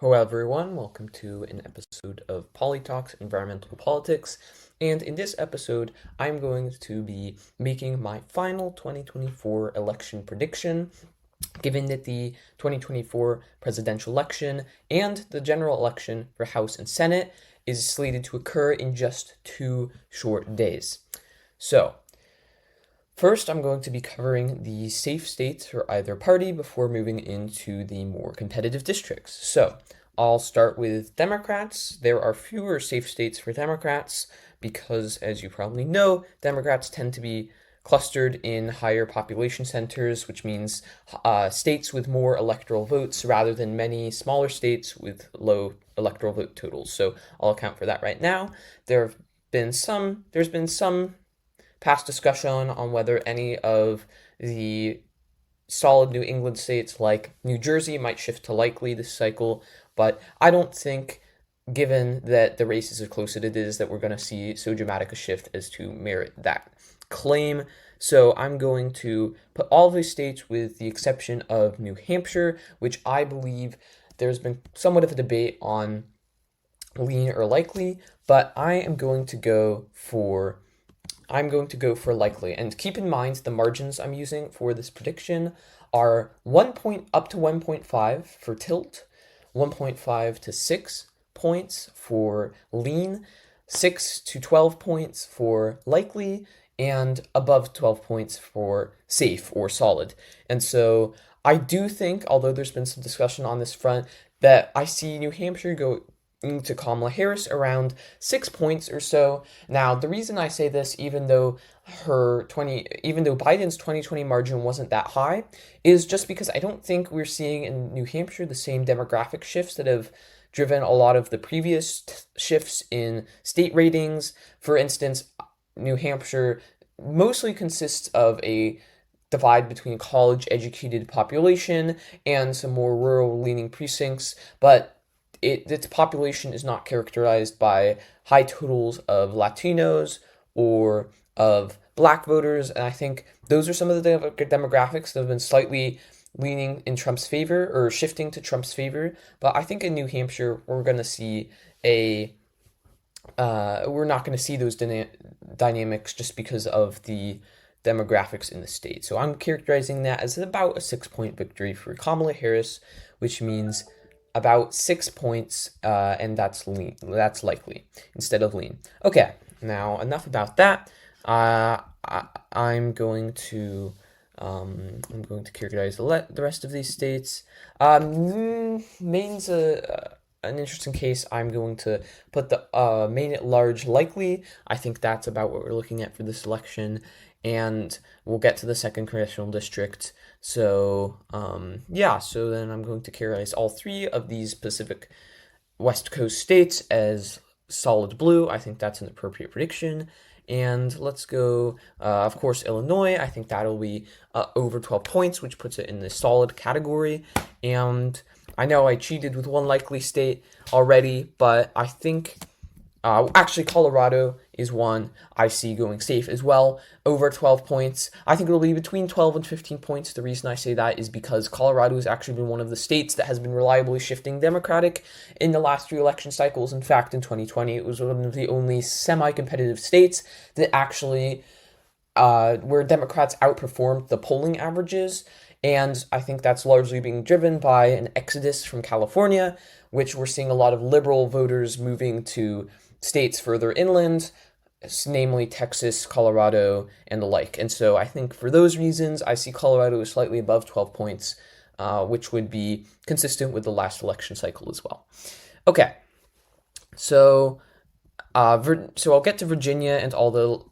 Hello everyone, welcome to an episode of PoliTalks Environmental Politics, and in this episode I'm going to be making my final 2024 election prediction, given that the 2024 presidential election and the general election for House and Senate is slated to occur in just 2 short days. So, first, I'm going to be covering the safe states for either party before moving into the more competitive districts. So, I'll start with Democrats. There are fewer safe states for Democrats because, as you probably know, Democrats tend to be clustered in higher population centers, which means states with more electoral votes rather than many smaller states with low electoral vote totals. So, I'll account for that right now. There's been some past discussion on whether any of the solid New England states like New Jersey might shift to likely this cycle, but I don't think, given that the race is as close as it is, that we're going to see so dramatic a shift as to merit that claim. So I'm going to put all of these states with the exception of New Hampshire, which I believe there's been somewhat of a debate on lean or likely, but I am going to go for likely. And keep in mind the margins I'm using for this prediction are 1 point up to 1.5 for tilt, 1.5 to 6 points for lean, 6 to 12 points for likely, and above 12 points for safe or solid. And so I do think, although there's been some discussion on this front, that I see New Hampshire go to Kamala Harris around 6 points or so. Now, the reason I say this, even though Biden's 2020 margin wasn't that high, is just because I don't think we're seeing in New Hampshire the same demographic shifts that have driven a lot of the previous shifts in state ratings. For instance, New Hampshire mostly consists of a divide between college-educated population and some more rural-leaning precincts, but its population is not characterized by high totals of Latinos or of Black voters, and I think those are some of the demographics that have been slightly leaning in Trump's favor or shifting to Trump's favor. But I think in New Hampshire we're going to see we're not going to see those dynamics just because of the demographics in the state. So I'm characterizing that as about a 6-point victory for Kamala Harris, which means about 6 points, and that's likely instead of lean. Okay, now enough about that. I'm going to characterize the rest of these states. Maine's an interesting case. I'm going to put the Maine at large likely. I think that's about what we're looking at for this election, and we'll get to the 2nd congressional district. So, so then I'm going to characterize all 3 of these Pacific West Coast states as solid blue. I think that's an appropriate prediction. And let's go, of course, Illinois. I think that'll be over 12 points, which puts it in the solid category. And I know I cheated with one likely state already, but I think actually Colorado is one I see going safe as well, over 12 points. I think it'll be between 12 and 15 points. The reason I say that is because Colorado has actually been one of the states that has been reliably shifting Democratic in the last 3 election cycles. In fact, in 2020, it was one of the only semi-competitive states that actually where Democrats outperformed the polling averages. And I think that's largely being driven by an exodus from California, which we're seeing a lot of liberal voters moving to states further inland, namely Texas, Colorado, and the like. And so I think for those reasons, I see Colorado as slightly above 12 points, which would be consistent with the last election cycle as well. Okay, so I'll get to Virginia and all the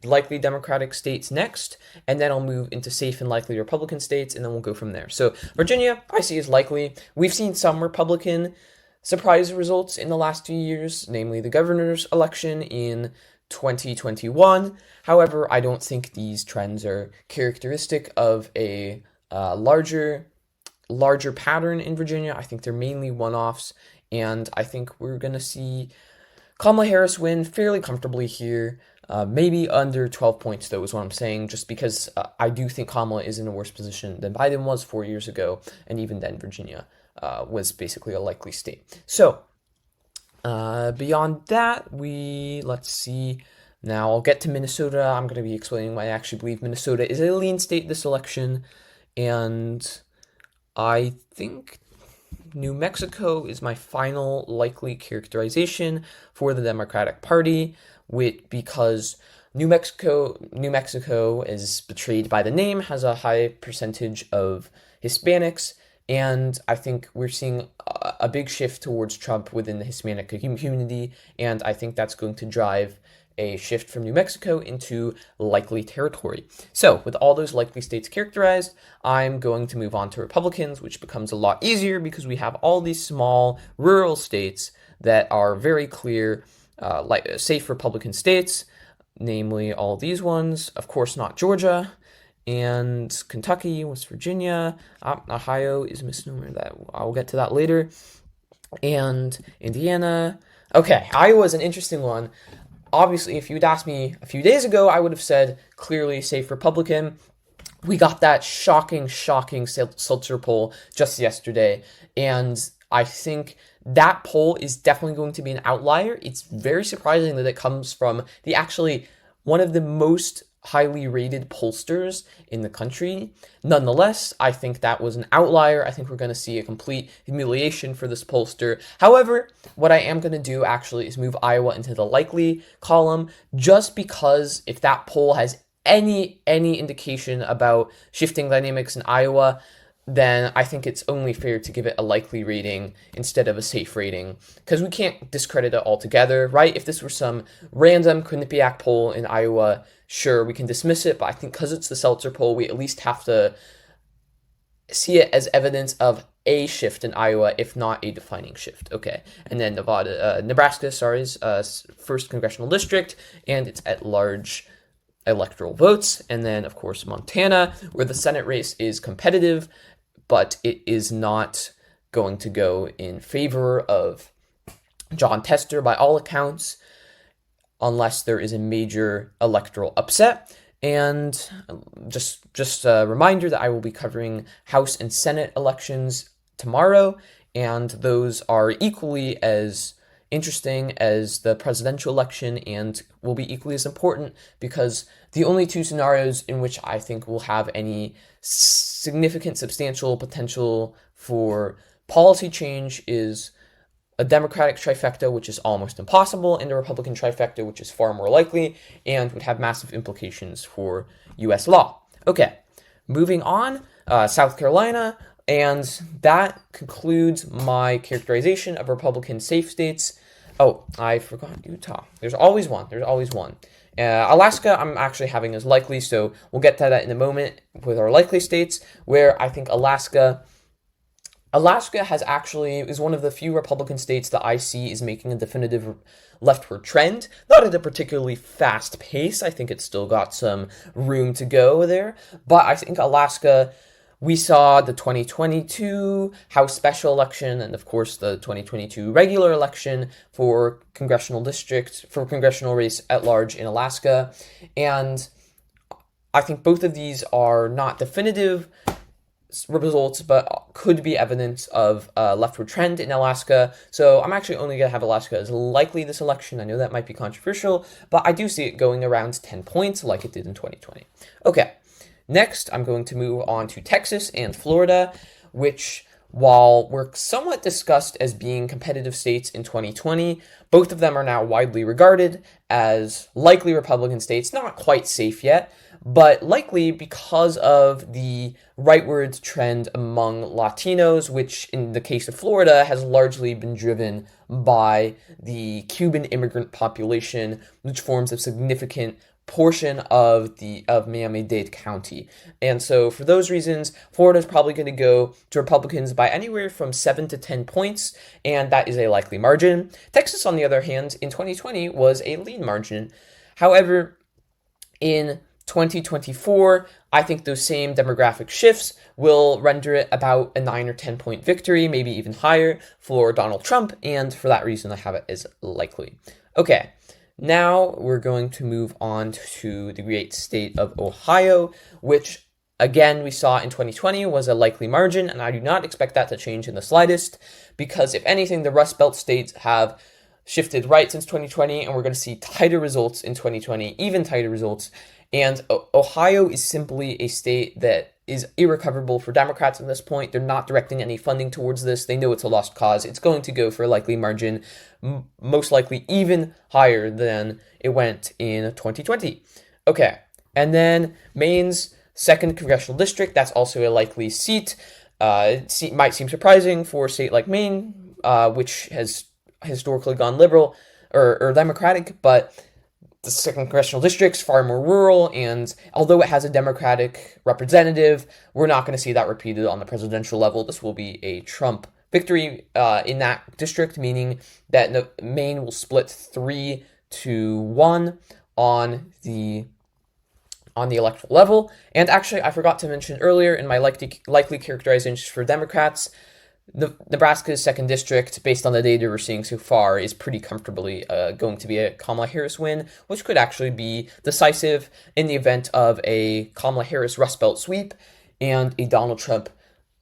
likely Democratic states next, and then I'll move into safe and likely Republican states, and then we'll go from there. So Virginia, I see as likely. We've seen some Republican surprise results in the last 2 years, namely the governor's election in 2021. However, I don't think these trends are characteristic of a larger pattern in Virginia. I think they're mainly one-offs, and I think we're going to see Kamala Harris win fairly comfortably here. Maybe under 12 points, though, is what I'm saying, just because I do think Kamala is in a worse position than Biden was 4 years ago, and even then, Virginia was basically a likely state. So, beyond that, let's see. Now, I'll get to Minnesota. I'm going to be explaining why I actually believe Minnesota is a lean state this election, and I think New Mexico is my final likely characterization for the Democratic Party, because New Mexico is betrayed by the name, has a high percentage of Hispanics, and I think we're seeing a big shift towards Trump within the Hispanic community, and I think that's going to drive a shift from New Mexico into likely territory. So, with all those likely states characterized, I'm going to move on to Republicans, which becomes a lot easier because we have all these small rural states that are very clear, safe Republican states, namely all these ones. Of course, not Georgia, and Kentucky, West Virginia, Ohio is a misnomer. That I'll get to that later, and Indiana. Okay, Iowa is an interesting one. Obviously, if you'd asked me a few days ago, I would have said clearly safe Republican. We got that shocking Selzer poll just yesterday, and I think that poll is definitely going to be an outlier. It's very surprising that it comes from one of the most highly rated pollsters in the country. Nonetheless, I think that was an outlier. I think we're going to see a complete humiliation for this pollster. However, what I am going to do actually is move Iowa into the likely column, just because if that poll has any indication about shifting dynamics in Iowa, then I think it's only fair to give it a likely rating instead of a safe rating, because we can't discredit it altogether, right? If this were some random Quinnipiac poll in Iowa, sure, we can dismiss it, but I think because it's the Selzer poll, we at least have to see it as evidence of a shift in Iowa, if not a defining shift. Okay, and then Nebraska, is first congressional district, and it's at large electoral votes, and then, of course, Montana, where the Senate race is competitive, but it is not going to go in favor of Jon Tester by all accounts, unless there is a major electoral upset. And just a reminder that I will be covering House and Senate elections tomorrow, and those are equally as interesting as the presidential election and will be equally as important, because the only two scenarios in which I think will have any significant, substantial potential for policy change is a Democratic trifecta, which is almost impossible, and a Republican trifecta, which is far more likely and would have massive implications for U.S. law. Okay, moving on, South Carolina, and that concludes my characterization of Republican safe states. Oh, I forgot Utah. There's always one. Alaska, I'm actually having as likely, so we'll get to that in a moment with our likely states, where I think Alaska is one of the few Republican states that I see is making a definitive leftward trend. Not at a particularly fast pace. I think it's still got some room to go there. But I think Alaska, we saw the 2022 House special election and, of course, the 2022 regular election for congressional race at large in Alaska. And I think both of these are not definitive results, but could be evidence of a leftward trend in Alaska. So I'm actually only going to have Alaska as likely this election. I know that might be controversial, but I do see it going around 10 points like it did in 2020. Okay, next I'm going to move on to Texas and Florida, which, while were somewhat discussed as being competitive states in 2020, both of them are now widely regarded as likely Republican states, not quite safe yet, but likely because of the rightward trend among Latinos, which in the case of Florida has largely been driven by the Cuban immigrant population, which forms a significant portion of Miami-Dade County. And so for those reasons, Florida is probably going to go to Republicans by anywhere from 7 to 10 points, and that is a likely margin. Texas, on the other hand, in 2020 was a lean margin. However, in 2024, I think those same demographic shifts will render it about a 9 or 10 point victory, maybe even higher for Donald Trump, and for that reason, I have it as likely. Okay, Now we're going to move on to the great state of Ohio, which again we saw in 2020 was a likely margin, and I do not expect that to change in the slightest, because if anything, the Rust Belt states have shifted right since 2020, and we're going to see tighter results in 2020, even tighter results. And Ohio is simply a state that is irrecoverable for Democrats at this point. They're not directing any funding towards this. They know it's a lost cause. It's going to go for a likely margin, most likely even higher than it went in 2020. Okay, and then Maine's 2nd congressional district, that's also a likely seat. It might seem surprising for a state like Maine, which has historically gone liberal or Democratic, but the 2nd congressional district's far more rural, and although it has a Democratic representative, we're not going to see that repeated on the presidential level. This will be a Trump victory in that district, meaning that Maine will split 3-1 on the electoral level. And actually, I forgot to mention earlier in my likely characterizations for Democrats, Nebraska's 2nd district, based on the data we're seeing so far, is pretty comfortably going to be a Kamala Harris win, which could actually be decisive in the event of a Kamala Harris Rust Belt sweep and a Donald Trump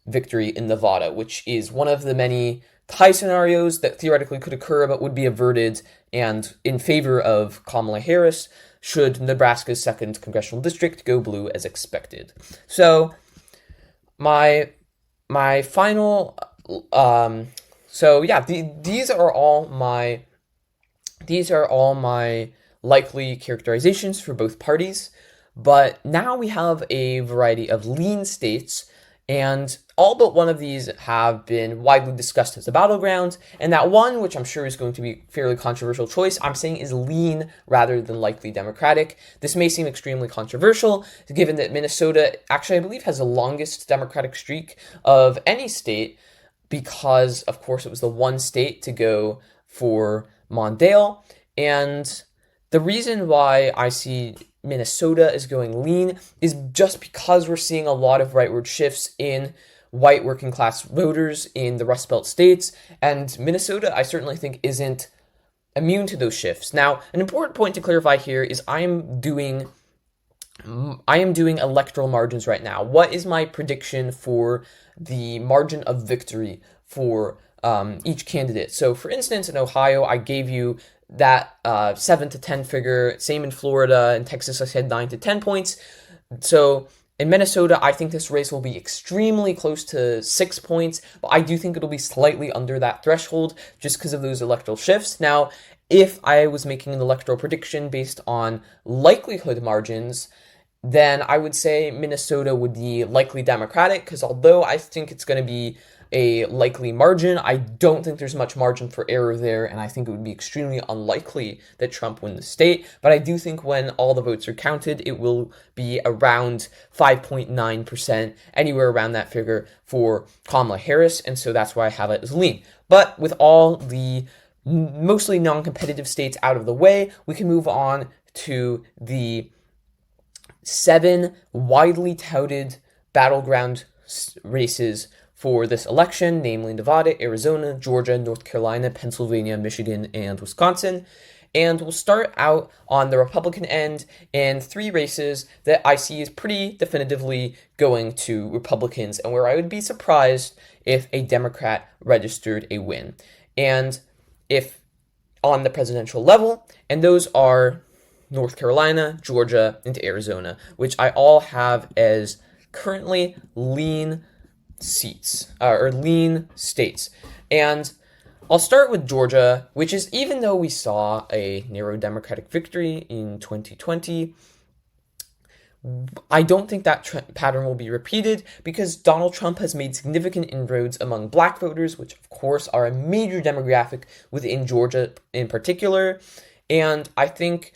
victory in Nevada, which is one of the many tie scenarios that theoretically could occur but would be averted and in favor of Kamala Harris should Nebraska's 2nd congressional district go blue as expected. So my final these are all my likely characterizations for both parties, but now we have a variety of lean states, and all but one of these have been widely discussed as a battleground, and that one, which I'm sure is going to be a fairly controversial choice, I'm saying is lean rather than likely Democratic. This may seem extremely controversial, given that Minnesota actually, I believe, has the longest Democratic streak of any state, because, of course, it was the one state to go for Mondale, and the reason why I see Minnesota is going lean is just because we're seeing a lot of rightward shifts in white working class voters in the Rust Belt states, and Minnesota, I certainly think, isn't immune to those shifts. Now, an important point to clarify here is I am doing electoral margins right now. What is my prediction for the margin of victory for each candidate? So, for instance, in Ohio, I gave you that 7 to 10 figure. Same in Florida. In Texas, I said 9 to 10 points. So in Minnesota, I think this race will be extremely close to 6 points, but I do think it'll be slightly under that threshold just because of those electoral shifts. Now, if I was making an electoral prediction based on likelihood margins, then I would say Minnesota would be likely Democratic, because although I think it's going to be a likely margin, I don't think there's much margin for error there, and I think it would be extremely unlikely that Trump win the state. But I do think when all the votes are counted, it will be around 5.9%, anywhere around that figure for Kamala Harris, and so that's why I have it as lean. But with all the mostly non-competitive states out of the way, we can move on to the 7 widely touted battleground races for this election, namely Nevada, Arizona, Georgia, North Carolina, Pennsylvania, Michigan, and Wisconsin. And we'll start out on the Republican end in 3 races that I see is pretty definitively going to Republicans, and where I would be surprised if a Democrat registered a win. And if on the presidential level, and those are North Carolina, Georgia, and Arizona, which I all have as currently lean seats, or lean states. And I'll start with Georgia, which is, even though we saw a narrow Democratic victory in 2020, I don't think that pattern will be repeated, because Donald Trump has made significant inroads among black voters, which of course are a major demographic within Georgia in particular. And I think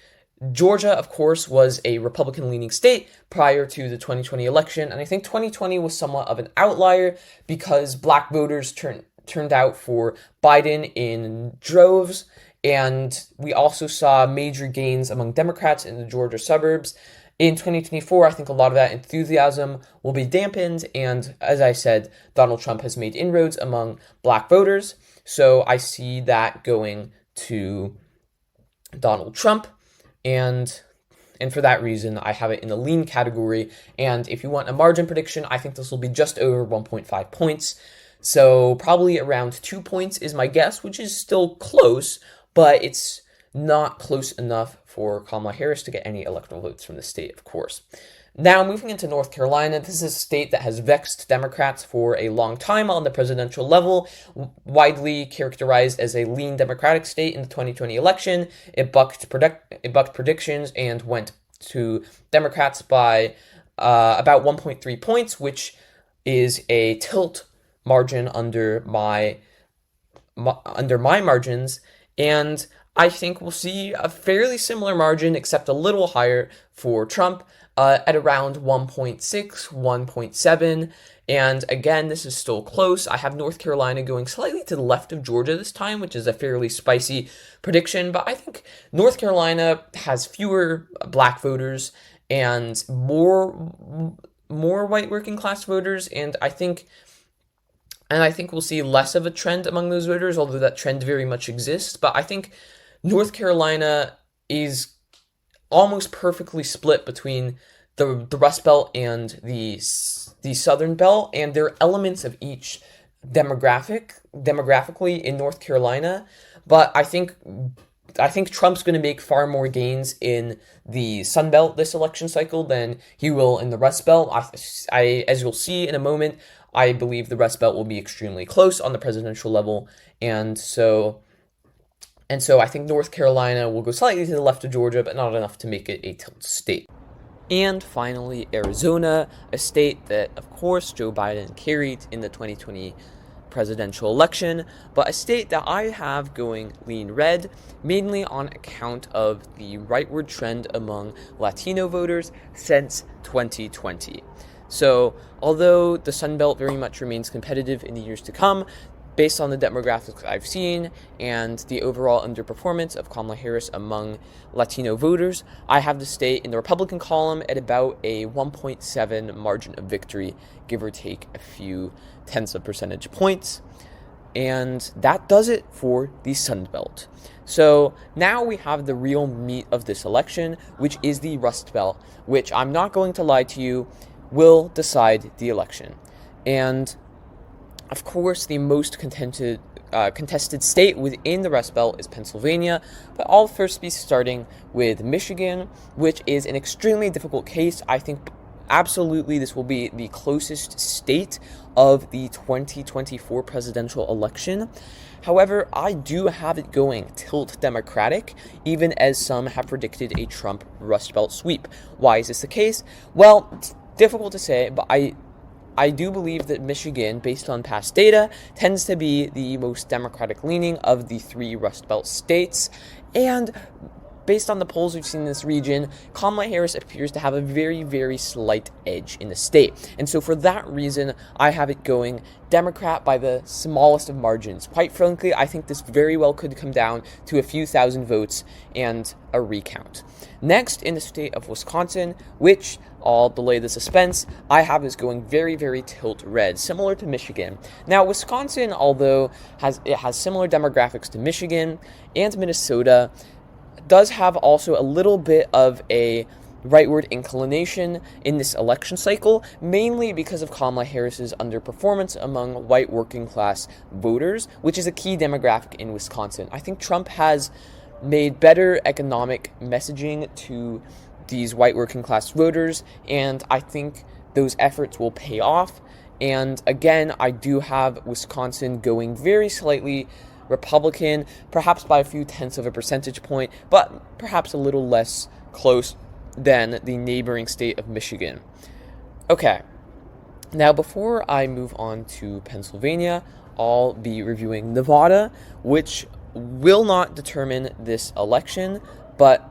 Georgia, of course, was a Republican-leaning state prior to the 2020 election, and I think 2020 was somewhat of an outlier because black voters turned out for Biden in droves, and we also saw major gains among Democrats in the Georgia suburbs. In 2024, I think a lot of that enthusiasm will be dampened, and as I said, Donald Trump has made inroads among black voters, so I see that going to Donald Trump, and for that reason, I have it in the lean category. And if you want a margin prediction, I think this will be just over 1.5 points. So probably around 2 points is my guess, which is still close, but it's not close enough for Kamala Harris to get any electoral votes from the state, of course. Now, moving into North Carolina, this is a state that has vexed Democrats for a long time on the presidential level, widely characterized as a lean Democratic state in the 2020 election. It bucked predictions and went to Democrats by about 1.3 points, which is a tilt margin under my margins, and I think we'll see a fairly similar margin, except a little higher for Trump, at around 1.6, 1.7. And again, this is still close. I have North Carolina going slightly to the left of Georgia this time, which is a fairly spicy prediction. But I think North Carolina has fewer black voters and more white working class voters, and I think we'll see less of a trend among those voters, although that trend very much exists. But I think North Carolina is almost perfectly split between the Rust Belt and the Southern Belt, and there are elements of each demographically in North Carolina. But I think Trump's going to make far more gains in the Sun Belt this election cycle than he will in the Rust Belt. As you'll see in a moment, I believe the Rust Belt will be extremely close on the presidential level, and so I think North Carolina will go slightly to the left of Georgia, but not enough to make it a tilt state. And finally, Arizona, a state that, of course, Joe Biden carried in the 2020 presidential election, but a state that I have going lean red, mainly on account of the rightward trend among Latino voters since 2020. So, although the Sun Belt very much remains competitive in the years to come, based on the demographics I've seen and the overall underperformance of Kamala Harris among Latino voters, I have the state in the Republican column at about a 1.7 margin of victory, give or take a few tenths of percentage points. And that does it for the Sun Belt. So now we have the real meat of this election, which is the Rust Belt, which I'm not going to lie to you, will decide the election. And of course, the most contested state within the Rust Belt is Pennsylvania, but I'll first be starting with Michigan, which is an extremely difficult case. I think absolutely this will be the closest state of the 2024 presidential election. However, I do have it going tilt Democratic, even as some have predicted a Trump Rust Belt sweep. Why is this the case? Well, it's difficult to say, but I do believe that Michigan, based on past data, tends to be the most Democratic leaning of the three Rust Belt states, and based on the polls we've seen in this region, Kamala Harris appears to have a very, very slight edge in the state. And so for that reason, I have it going Democrat by the smallest of margins. Quite frankly, I think this very well could come down to a few thousand votes and a recount. Next, in the state of Wisconsin, which, I'll delay the suspense, I have is going very, very tilt red, similar to Michigan. Now, Wisconsin, although it has similar demographics to Michigan and Minnesota, does have also a little bit of a rightward inclination in this election cycle, mainly because of Kamala Harris's underperformance among white working class voters, which is a key demographic in Wisconsin. I think Trump has made better economic messaging to these white working class voters, and I think those efforts will pay off. And again, I do have Wisconsin going very slightly Republican, perhaps by a few tenths of a percentage point, but perhaps a little less close than the neighboring state of Michigan. Okay, now before I move on to Pennsylvania, I'll be reviewing Nevada, which will not determine this election, but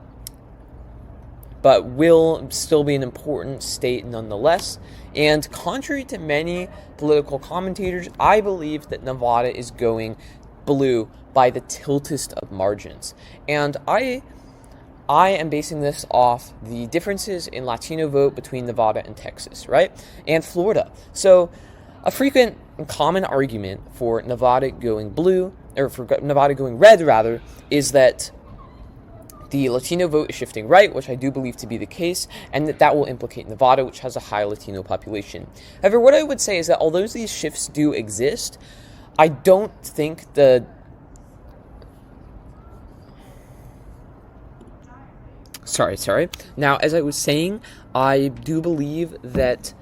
will still be an important state nonetheless. And contrary to many political commentators, I believe that Nevada is going blue by the tiltest of margins. And I am basing this off the differences in Latino vote between Nevada and Texas, right? And Florida. So a frequent and common argument for Nevada going blue, or for Nevada going red rather, is that the Latino vote is shifting right, which I do believe to be the case, and that will implicate Nevada, which has a high Latino population. However, what I would say is that although these shifts do exist, I don't think the Sorry. Now, as I was saying, I do believe that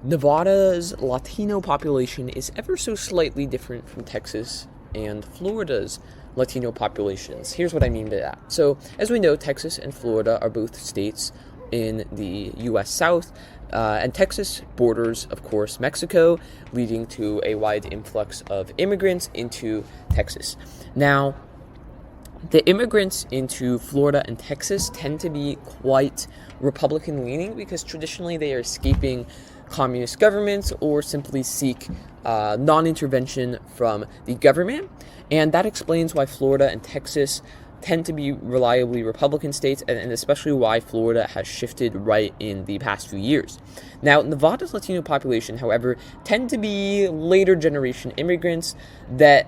Nevada's Latino population is ever so slightly different from Texas and Florida's Latino populations. Here's what I mean by that. So, as we know, Texas and Florida are both states in the U.S. South, and Texas borders, of course, Mexico, leading to a wide influx of immigrants into Texas. Now, the immigrants into Florida and Texas tend to be quite Republican-leaning because traditionally they are escaping communist governments or simply seek non-intervention from the government. And that explains why Florida and Texas tend to be reliably Republican states, and especially why Florida has shifted right in the past few years. Now, Nevada's Latino population, however, tend to be later generation immigrants that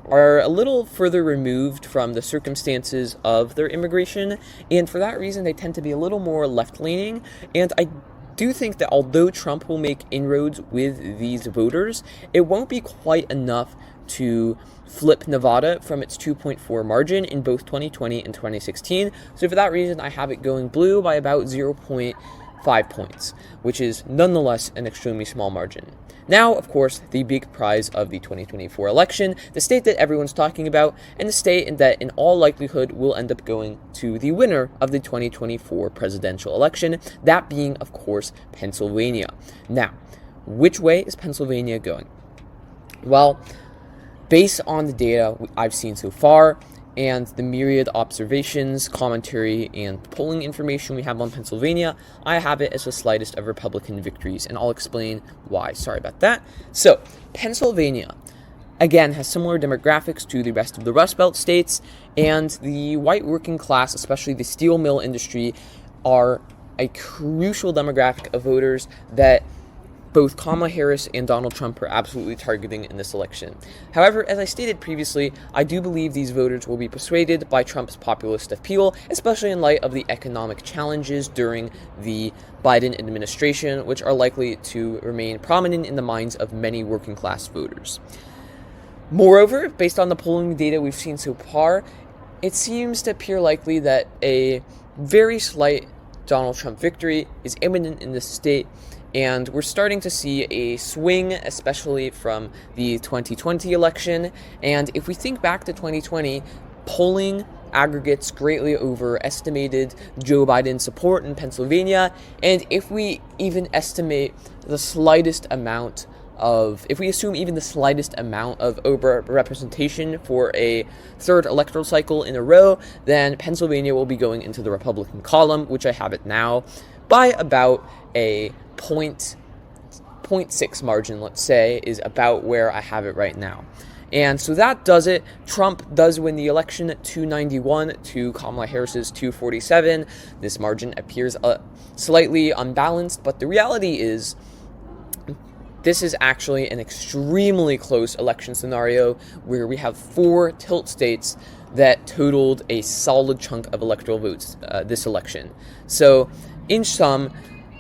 are a little further removed from the circumstances of their immigration, and for that reason they tend to be a little more left-leaning. And I do think that although Trump will make inroads with these voters, it won't be quite enough to flip Nevada from its 2.4 margin in both 2020 and 2016. So for that reason, I have it going blue by about 0.5 points, which is nonetheless an extremely small margin. Now, of course, the big prize of the 2024 election, the state that everyone's talking about, and the state that in all likelihood will end up going to the winner of the 2024 presidential election, that being, of course, Pennsylvania. Now, which way is Pennsylvania going? Well, based on the data I've seen so far, and the myriad observations, commentary, and polling information we have on Pennsylvania, I have it as the slightest of Republican victories, and I'll explain why. Sorry about that. So, Pennsylvania, again, has similar demographics to the rest of the Rust Belt states, and the white working class, especially the steel mill industry, are a crucial demographic of voters that both Kamala Harris and Donald Trump are absolutely targeting in this election. However, as I stated previously, I do believe these voters will be persuaded by Trump's populist appeal, especially in light of the economic challenges during the Biden administration, which are likely to remain prominent in the minds of many working class voters. Moreover, based on the polling data we've seen so far, it seems to appear likely that a very slight Donald Trump victory is imminent in this state, and we're starting to see a swing, especially from the 2020 election. And if we think back to 2020, polling aggregates greatly overestimated Joe Biden's support in Pennsylvania. And if we even estimate the slightest amount if we assume even the slightest amount of over-representation for a third electoral cycle in a row, then Pennsylvania will be going into the Republican column, which I have it now, by about a 0.6 margin, let's say, is about where I have it right now. And so that does it. Trump does win the election at 291 to Kamala Harris's 247. This margin appears slightly unbalanced, but the reality is this is actually an extremely close election scenario where we have 4 tilt states that totaled a solid chunk of electoral votes this election. So in sum,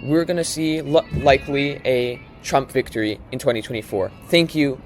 we're going to see likely a Trump victory in 2024. Thank you.